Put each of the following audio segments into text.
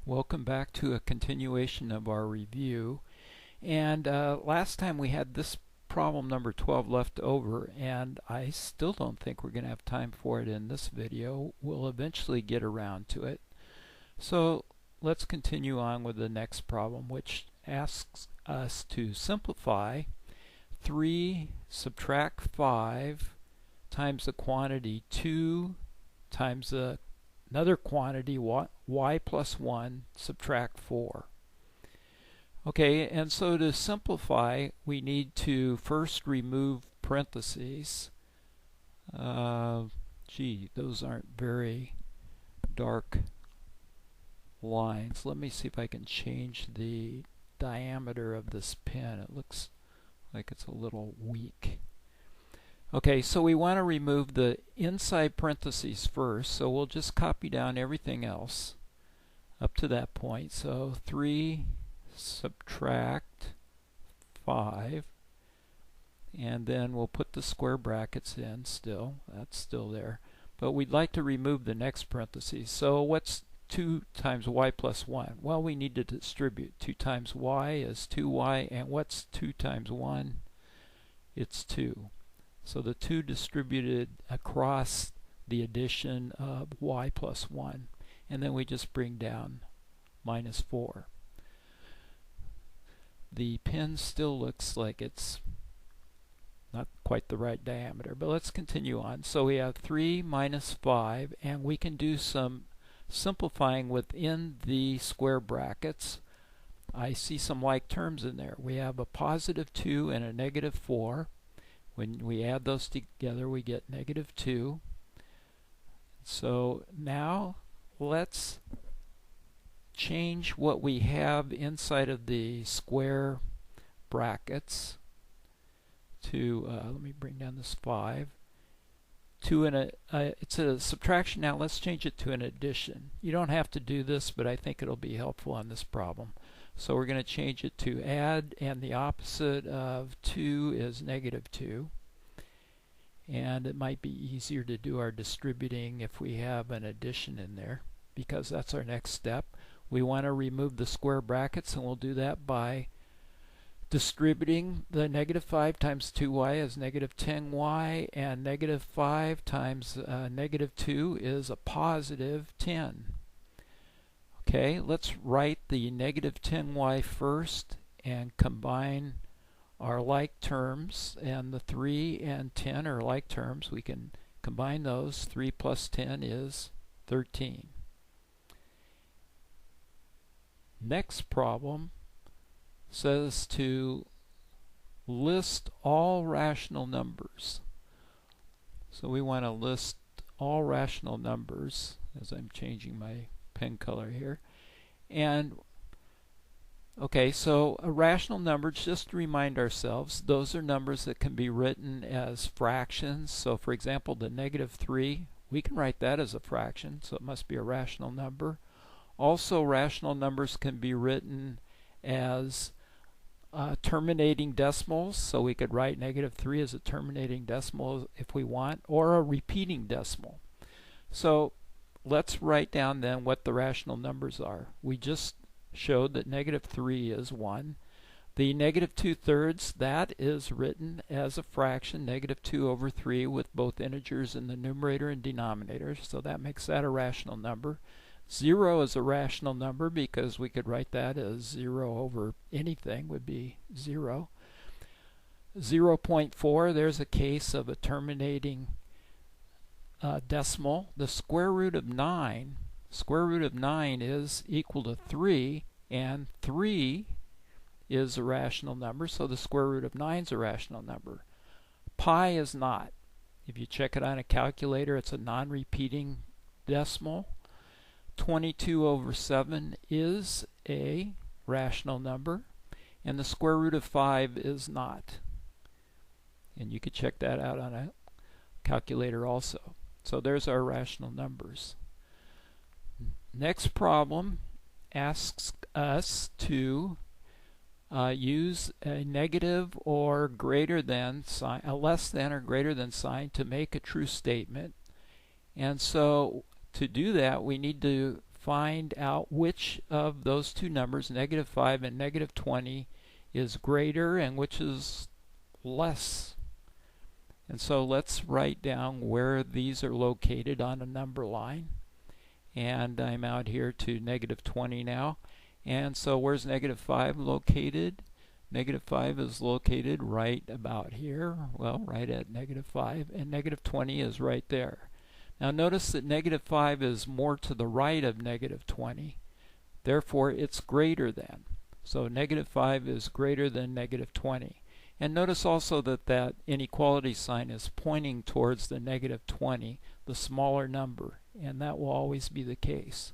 Welcome back to a continuation of our review. And last time we had this problem number 12 left over, and I still don't think we're going to have time for it in this video. We'll eventually get around to it. So let's continue on with the next problem, which asks us to simplify 3 subtract 5 times the quantity 2 times another quantity y plus 1 subtract 4. Okay, and so to simplify, we need to first remove parentheses. Gee, those aren't very dark lines. Let me see if I can change the diameter of this pen. It looks like it's a little weak. Okay, so we want to remove the inside parentheses first, so we'll just copy down everything else up to that point. So 3 subtract 5, and then we'll put the square brackets in still. That's still there. But we'd like to remove the next parentheses. So what's 2 times y plus 1? Well, we need to distribute. 2 times y is 2y, and what's 2 times 1? It's 2. So the 2 distributed across the addition of y plus 1. And then we just bring down minus 4. The pen still looks like it's not quite the right diameter, but let's continue on. So we have 3 minus 5, and we can do some simplifying within the square brackets. I see some like terms in there. We have a positive 2 and a negative 4. When we add those together, we get negative 2. So now let's change what we have inside of the square brackets to, let me bring down this 5, to it's a subtraction now. Let's change it to an addition. You don't have to do this, but I think it'll be helpful on this problem. So we're going to change it to add, and the opposite of 2 is negative 2. And it might be easier to do our distributing if we have an addition in there, because that's our next step. We want to remove the square brackets, and we'll do that by distributing the negative 5 times 2y is negative 10y, and negative 5 times negative 2 is a positive 10. Okay, let's write the negative 10y first and combine our like terms, and the 3 and 10 are like terms. We can combine those. 3 plus 10 is 13. Next problem says to list all rational numbers. So we want to list all rational numbers, as I'm changing my pen color here. And okay, so a rational number, just to remind ourselves, those are numbers that can be written as fractions. So for example, the negative 3, we can write that as a fraction, so it must be a rational number. Also, rational numbers can be written as terminating decimals, so we could write negative 3 as a terminating decimal if we want, or a repeating decimal. So let's write down then what the rational numbers are. We just showed that negative 3 is 1. The negative 2/3, that is written as a fraction, negative 2 over 3, with both integers in the numerator and denominator, so that makes that a rational number. 0 is a rational number because we could write that as 0 over anything would be 0. 0.4, there's a case of a terminating decimal. The square root of 9 is equal to 3, and 3 is a rational number, so the square root of 9 is a rational number. Pi is not. If you check it on a calculator, it's a non-repeating decimal. 22 over 7 is a rational number, and the square root of 5 is not. And you could check that out on a calculator also. So there's our rational numbers. Next problem asks us to use a negative or greater than sign, a less than or greater than sign, to make a true statement. And so to do that, we need to find out which of those two numbers, negative 5 and negative 20, is greater and which is less. And so let's write down where these are located on a number line. And I'm out here to negative 20 now. And so where's negative 5 located? Negative 5 is located right about here, well, right at negative 5, and negative 20 is right there. Now notice that negative 5 is more to the right of negative 20, therefore it's greater than. So negative 5 is greater than negative 20. And notice also that that inequality sign is pointing towards the negative 20, the smaller number, and that will always be the case.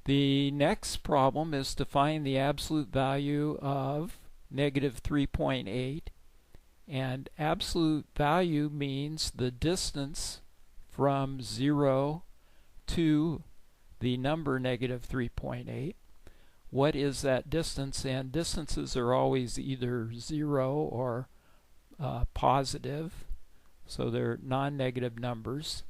The next problem is to find the absolute value of negative 3.8, and absolute value means the distance from 0 to the number negative 3.8. What is that distance? And distances are always either 0 or positive, so they're non-negative numbers.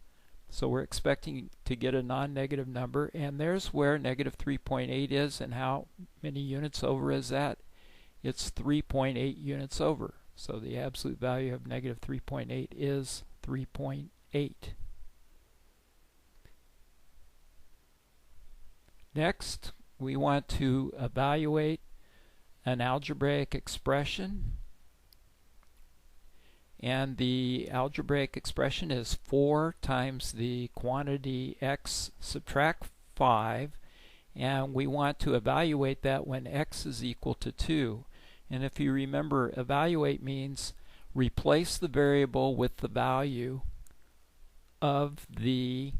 So we're expecting to get a non-negative number, and there's where negative 3.8 is, and how many units over is that? It's 3.8 units over. So the absolute value of negative 3.8 is 3.8. Next, we want to evaluate an algebraic expression. And the algebraic expression is 4 times the quantity x subtract 5, and we want to evaluate that when x is equal to 2. And if you remember, evaluate means replace the variable with the value of the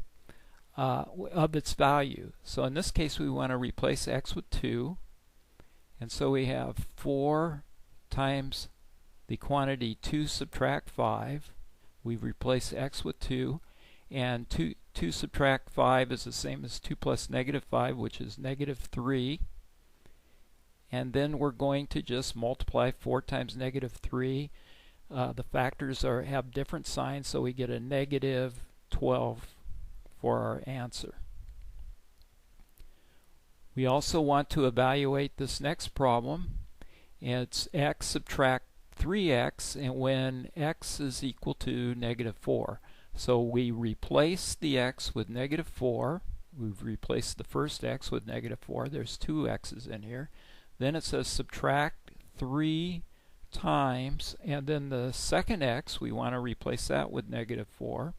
of its value. So in this case we want to replace x with 2, and so we have 4 times the quantity 2 subtract 5. We replace x with 2, and 2 subtract 5 is the same as 2 plus negative 5, which is negative 3. And then we're going to just multiply 4 times negative 3. The factors have different signs, so we get a negative 12 for our answer. We also want to evaluate this next problem. It's x subtract 3x, and when x is equal to negative 4. So we replace the x with negative 4. We've replaced the first x with negative 4. There's 2 x's in here. Then it says subtract 3 times, and then the second x, we want to replace that with negative 4.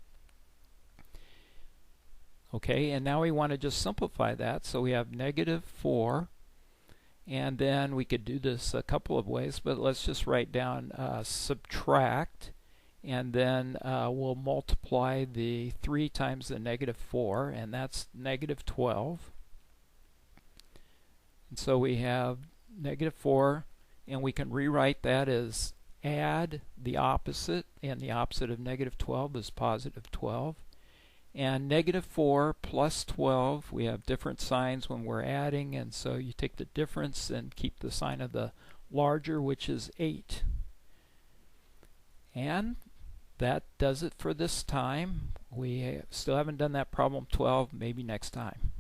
Okay, and now we want to just simplify that. So we have negative 4. And then we could do this a couple of ways, but let's just write down subtract, and then we'll multiply the 3 times the negative 4, and that's negative 12. And so we have negative 4, and we can rewrite that as add the opposite, and the opposite of negative 12 is positive 12. And negative 4 plus 12, we have different signs when we're adding, and so you take the difference and keep the sign of the larger, which is 8. And that does it for this time. We still haven't done that problem 12, maybe next time.